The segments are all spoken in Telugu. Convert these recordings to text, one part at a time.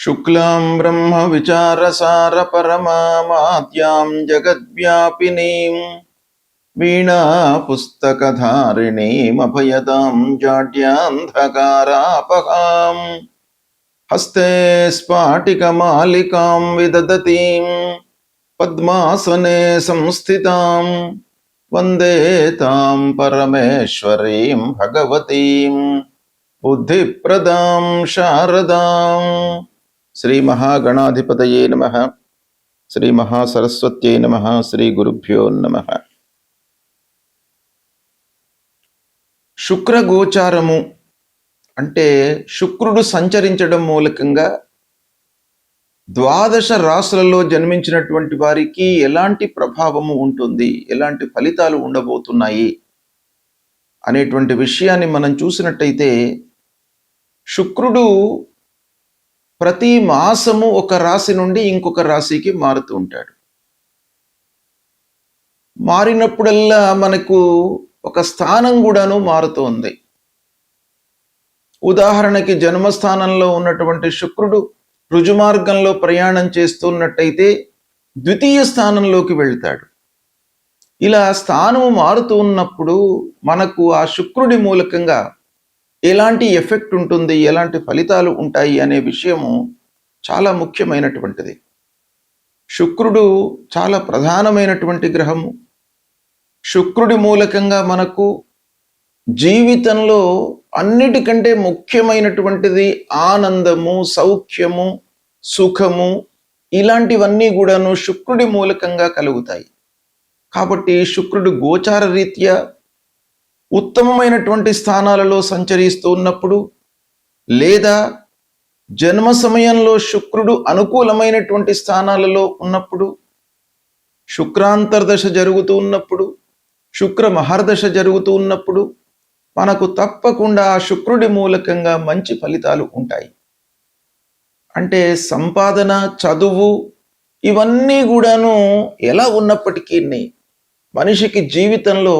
శుక్లాం బ్రహ్మ విచారసార పరమాద్యాం జగద్వ్యాపినీం వీణా పుస్తకధారిణీం అభయదాం జాడ్యాంధకారాపహాం హస్తే స్ఫాటికమాలికాం విదదతీం పద్మాసనే సంస్థితాం వందే తాం పరమేశ్వరీం భగవతీం బుద్ధిప్రదాం శారదాం. శ్రీ మహాగణాధిపతయే నమః. శ్రీ మహాసరస్వత్యై నమః. శ్రీ గురుభ్యో నమః. శుక్రగోచారము అంటే శుక్రుడు సంచరించడం మూలకంగా ద్వాదశ రాశులలో జన్మించినటువంటి వారికి ఎలాంటి ప్రభావము ఉంటుంది, ఎలాంటి ఫలితాలు ఉండబోతున్నాయి అనేటువంటి విషయాన్ని మనం చూసినట్టయితే, శుక్రుడు ప్రతి మాసము ఒక రాశి నుండి ఇంకొక రాశికి మారుతూ ఉంటాడు. మారినప్పుడల్లా మనకు ఒక స్థానం కూడాను మారుతోంది. ఉదాహరణకి జన్మస్థానంలో ఉన్నటువంటి శుక్రుడు రుజుమార్గంలో ప్రయాణం చేస్తున్నట్టయితే ద్వితీయ స్థానంలోకి వెళ్తాడు. ఇలా స్థానము మారుతూ ఉన్నప్పుడు మనకు ఆ శుక్రుడి మూలకంగా ఎలాంటి ఎఫెక్ట్ ఉంటుంది, ఎలాంటి ఫలితాలు ఉంటాయి అనే విషయము చాలా ముఖ్యమైనటువంటిది. శుక్రుడు చాలా ప్రధానమైనటువంటి గ్రహము. శుక్రుడి మూలకంగా మనకు జీవితంలో అన్నిటికంటే ముఖ్యమైనటువంటిది ఆనందము, సౌఖ్యము, సుఖము, ఇలాంటివన్నీ కూడాను శుక్రుడి మూలకంగా కలుగుతాయి. కాబట్టి శుక్రుడు గోచార రీత్యా ఉత్తమమైనటువంటి స్థానాలలో సంచరిస్తూ ఉన్నప్పుడు, లేదా జన్మ సమయంలో శుక్రుడు అనుకూలమైనటువంటి స్థానాలలో ఉన్నప్పుడు, శుక్రాంతర్దశ జరుగుతూ ఉన్నప్పుడు, శుక్ర మహర్దశ జరుగుతూ ఉన్నప్పుడు మనకు తప్పకుండా ఆ శుక్రుడి మూలకంగా మంచి ఫలితాలు ఉంటాయి. అంటే సంపాదన, చదువు ఇవన్నీ కూడాను ఎలా ఉన్నప్పటికీ మనిషికి జీవితంలో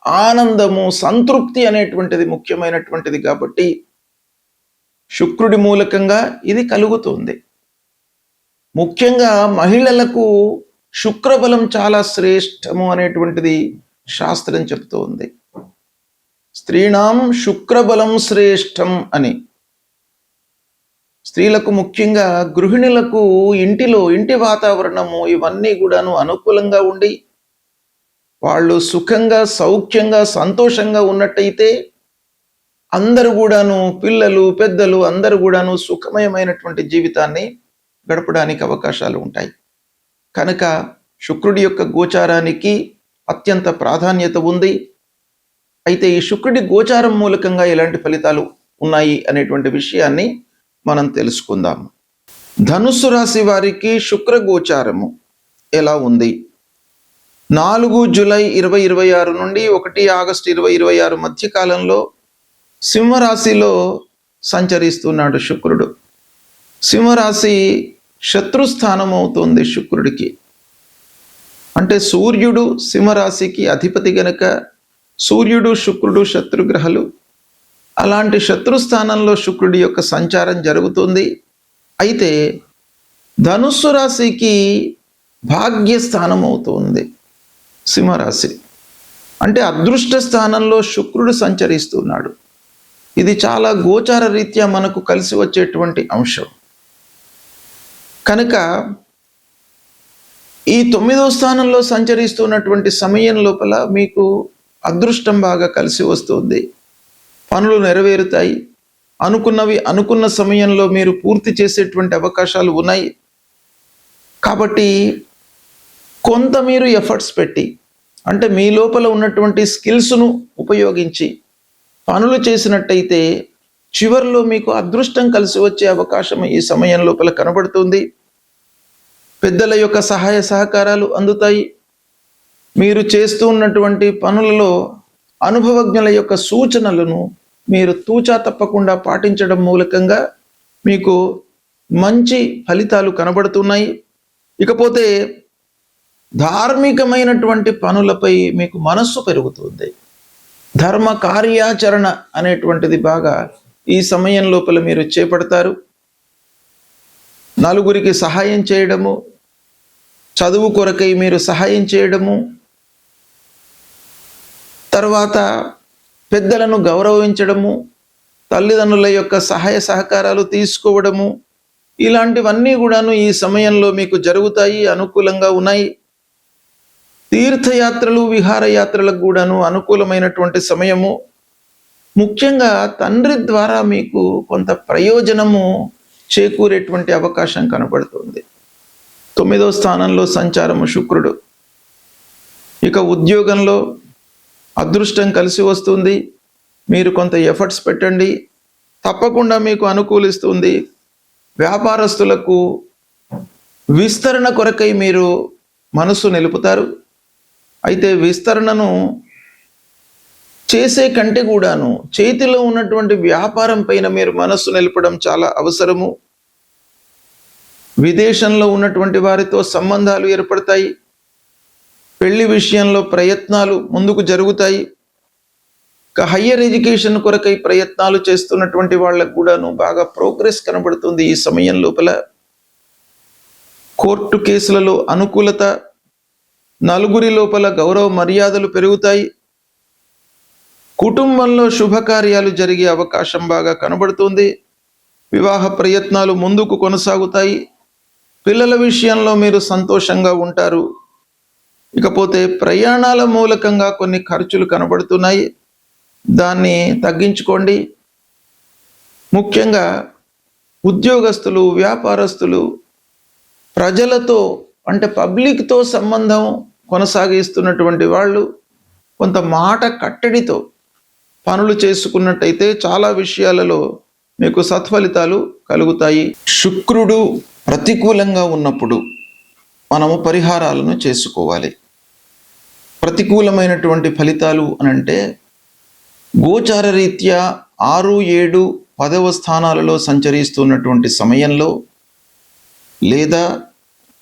ఆనందము, సంతృప్తి అనేటువంటిది ముఖ్యమైనటువంటిది. కాబట్టి శుక్రుడి మూలకంగా ఇది కలుగుతుంది. ముఖ్యంగా మహిళలకు శుక్రబలం చాలా శ్రేష్టము అనేటువంటిది శాస్త్రం చెప్తోంది. స్త్రీణాం శుక్రబలం శ్రేష్టం అని. స్త్రీలకు, ముఖ్యంగా గృహిణులకు ఇంటి వాతావరణము ఇవన్నీ కూడాను అనుకూలంగా ఉండి వాళ్ళు సుఖంగా, సౌఖ్యంగా, సంతోషంగా ఉన్నట్టయితే అందరూ కూడాను, పిల్లలు, పెద్దలు అందరూ కూడాను సుఖమయమైనటువంటి జీవితాన్ని గడపడానికి అవకాశాలు ఉంటాయి. కనుక శుక్రుడి యొక్క గోచారానికి అత్యంత ప్రాధాన్యత ఉంది. అయితే ఈ శుక్రుడి గోచారం మూలకంగా ఎలాంటి ఫలితాలు ఉన్నాయి అనేటువంటి విషయాన్ని మనం తెలుసుకుందాం. ధనుస్సు రాశి వారికి శుక్ర గోచారము ఎలా ఉంది? 4 జూలై 2026 నుండి 1 ఆగస్టు 2026 మధ్య కాలంలో సింహరాశిలో సంచరిస్తున్నాడు శుక్రుడు. సింహరాశి శత్రుస్థానం అవుతుంది శుక్రుడికి. అంటే సూర్యుడు సింహరాశికి అధిపతి గనక సూర్యుడు, శుక్రుడు శత్రుగ్రహాలు. అలాంటి శత్రుస్థానంలో శుక్రుడి యొక్క సంచారం జరుగుతుంది. అయితే ధనుస్సు రాశికి భాగ్యస్థానం అవుతుంది సింహరాశి. అంటే అదృష్ట స్థానంలో శుక్రుడు సంచరిస్తున్నాడు. ఇది చాలా గోచార రీత్యా మనకు కలిసి వచ్చేటువంటి అంశం. కనుక ఈ 9వ స్థానంలో సంచరిస్తున్నటువంటి సమయం లోపల మీకు అదృష్టం బాగా కలిసి వస్తుంది. పనులు నెరవేరుతాయి. అనుకున్నవి అనుకున్న సమయంలో మీరు పూర్తి చేసేటువంటి అవకాశాలు ఉన్నాయి. కాబట్టి కొంత మీరు ఎఫర్ట్స్ పెట్టి, అంటే మీ లోపల ఉన్నటువంటి స్కిల్స్ను ఉపయోగించి పనులు చేసినట్టయితే చివరిలో మీకు అదృష్టం కలిసి వచ్చే అవకాశం ఈ సమయం లోపల కనబడుతుంది. పెద్దల యొక్క సహాయ సహకారాలు అందుతాయి. మీరు చేస్తూ ఉన్నటువంటి పనులలో అనుభవజ్ఞుల యొక్క సూచనలను మీరు తూచా తప్పకుండా పాటించడం మూలకంగా మీకు మంచి ఫలితాలు కనబడుతున్నాయి. ఇకపోతే ధార్మికమైనటువంటి పనులపై మీకు మనస్సు పెరుగుతుంది. ధర్మ కార్యాచరణ అనేటువంటిది బాగా ఈ సమయం లోపల మీరు చేపడతారు. నలుగురికి సహాయం చేయడము, చదువు కొరకై మీరు సహాయం చేయడము, తర్వాత పెద్దలను గౌరవించడము, తల్లిదండ్రుల యొక్క సహాయ సహకారాలు తీసుకోవడము, ఇలాంటివన్నీ కూడాను ఈ సమయంలో మీకు జరుగుతాయి, అనుకూలంగా ఉన్నాయి. తీర్థయాత్రలు, విహారయాత్రలకు కూడాను అనుకూలమైనటువంటి సమయము. ముఖ్యంగా తండ్రి ద్వారా మీకు కొంత ప్రయోజనము చేకూరేటువంటి అవకాశం కనబడుతుంది. 9వ స్థానంలో సంచారము శుక్రుడు. ఇక ఉద్యోగంలో అదృష్టం కలిసి వస్తుంది. మీరు కొంత ఎఫర్ట్స్ పెట్టండి, తప్పకుండా మీకు అనుకూలిస్తుంది. వ్యాపారస్తులకు విస్తరణ కొరకై మీరు మనసు నిలుపుతారు. అయితే విస్తరణను చేసే కంటే కూడాను చేతిలో ఉన్నటువంటి వ్యాపారం పైన మీరు మనస్సు నిలపడం చాలా అవసరము. విదేశంలో ఉన్నటువంటి వారితో సంబంధాలు ఏర్పడతాయి. పెళ్లి విషయంలో ప్రయత్నాలు ముందుకు జరుగుతాయి. హయ్యర్ ఎడ్యుకేషన్ కొరకై ప్రయత్నాలు చేస్తున్నటువంటి వాళ్ళకు కూడాను బాగా ప్రోగ్రెస్ కనబడుతుంది ఈ సమయం లోపల. కోర్టు కేసులలో అనుకూలత, నలుగురి లోపల గౌరవ మర్యాదలు పెరుగుతాయి. కుటుంబంలో శుభకార్యాలు జరిగే అవకాశం బాగా కనబడుతుంది. వివాహ ప్రయత్నాలు ముందుకు కొనసాగుతాయి. పిల్లల విషయంలో మీరు సంతోషంగా ఉంటారు. ఇకపోతే ప్రయాణాల మూలకంగా కొన్ని ఖర్చులు కనబడుతున్నాయి, దాన్ని తగ్గించుకోండి. ముఖ్యంగా ఉద్యోగస్తులు, వ్యాపారస్తులు, ప్రజలతో అంటే పబ్లిక్తో సంబంధం కొనసాగిస్తున్నటువంటి వాళ్ళు కొంత మాట కట్టడితో పనులు చేసుకున్నట్టయితే చాలా విషయాలలో మీకు సత్ఫలితాలు కలుగుతాయి. శుక్రుడు ప్రతికూలంగా ఉన్నప్పుడు మనము పరిహారాలను చేసుకోవాలి. ప్రతికూలమైనటువంటి ఫలితాలు అనంటే గోచార రీత్యా 6, 7, 10వ స్థానాలలో సంచరిస్తున్నటువంటి సమయంలో, లేదా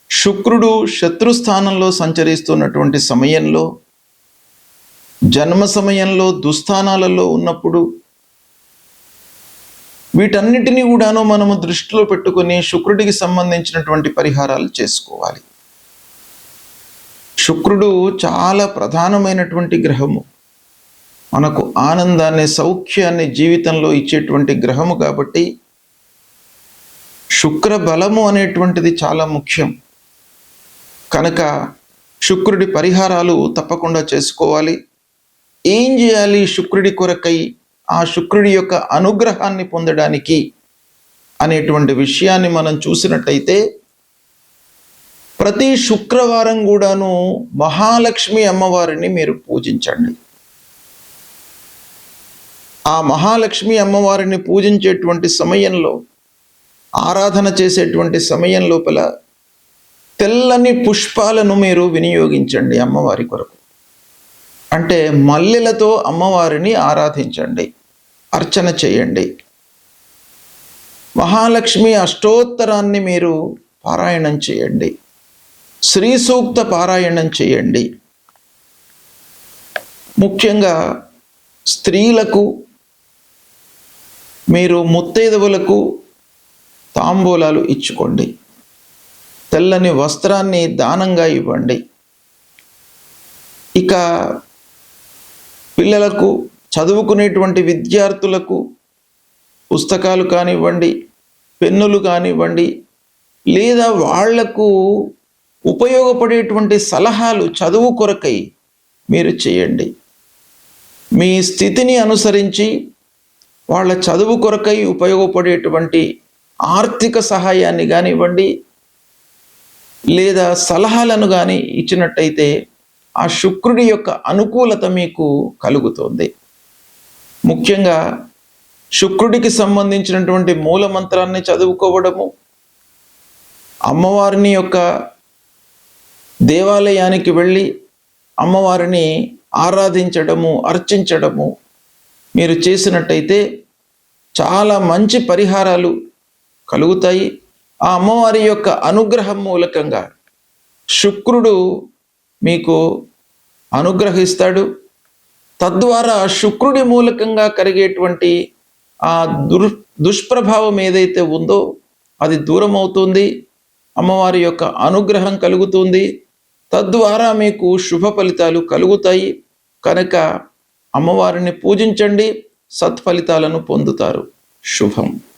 శుక్రుడు శత్రుస్థానంలో సంచరిస్తున్నటువంటి సమయంలో, జన్మ సమయంలో దుస్థానాలలో ఉన్నప్పుడు, వీటన్నిటినీ కూడాను మనము దృష్టిలో పెట్టుకొని శుక్రుడికి సంబంధించినటువంటి పరిహారాలు చేసుకోవాలి. శుక్రుడు చాలా ప్రధానమైనటువంటి గ్రహము. మనకు ఆనందాన్ని, సౌఖ్యాన్ని జీవితంలో ఇచ్చేటువంటి గ్రహము కాబట్టి శుక్ర బలము అనేటువంటిది చాలా ముఖ్యం. కనుక శుక్రుడి పరిహారాలు తప్పకుండా చేసుకోవాలి. ఏం చేయాలి శుక్రుడి కొరకై, ఆ శుక్రుడి యొక్క అనుగ్రహాన్ని పొందడానికి అనేటువంటి విషయాన్ని మనం చూసినట్టయితే, ప్రతి శుక్రవారం కూడాను మహాలక్ష్మి అమ్మవారిని మీరు పూజించండి. ఆ మహాలక్ష్మి అమ్మవారిని పూజించేటువంటి సమయంలో, ఆరాధన చేసేటువంటి సమయం లోపల తెల్లని పుష్పాలను మీరు వినియోగించండి అమ్మవారి కొరకు. అంటే మల్లెలతో అమ్మవారిని ఆరాధించండి, అర్చన చేయండి. మహాలక్ష్మి అష్టోత్తరాన్ని మీరు పారాయణం చేయండి, శ్రీ సూక్త పారాయణం చేయండి. ముఖ్యంగా స్త్రీలకు, మీరు ముత్తైదువులకు తాంబూలాలు ఇచ్చుకోండి. తెల్లని వస్త్రాన్ని దానంగా ఇవ్వండి. ఇక పిల్లలకు, చదువుకునేటువంటి విద్యార్థులకు పుస్తకాలు కానివ్వండి, పెన్నులు కానివ్వండి, లేదా వాళ్లకు ఉపయోగపడేటువంటి సలహాలు చదువు కొరకై మీరు చేయండి. మీ స్థితిని అనుసరించి వాళ్ళ చదువు కొరకై ఉపయోగపడేటువంటి ఆర్థిక సహాయాన్ని కానివ్వండి, లేదా సలహాలను కానీ ఇచ్చినట్టయితే ఆ శుక్రుడి యొక్క అనుకూలత మీకు కలుగుతుంది. ముఖ్యంగా శుక్రుడికి సంబంధించినటువంటి మూల మంత్రాన్ని చదువుకోవడము, అమ్మవారిని యొక్క దేవాలయానికి వెళ్ళి అమ్మవారిని ఆరాధించడము, అర్చించడము మీరు చేసినట్టయితే చాలా మంచి పరిహారాలు కలుగుతాయి. ఆ అమ్మవారి యొక్క అనుగ్రహం మూలకంగా శుక్రుడు మీకు అనుగ్రహిస్తాడు. తద్వారా శుక్రుడి మూలకంగా కలిగేటువంటి ఆ దుష్ప్రభావం ఏదైతే ఉందో అది దూరం అవుతుంది. అమ్మవారి యొక్క అనుగ్రహం కలుగుతుంది. తద్వారా మీకు శుభ ఫలితాలు కలుగుతాయి. కనుక అమ్మవారిని పూజించండి, సత్ఫలితాలను పొందుతారు. శుభం.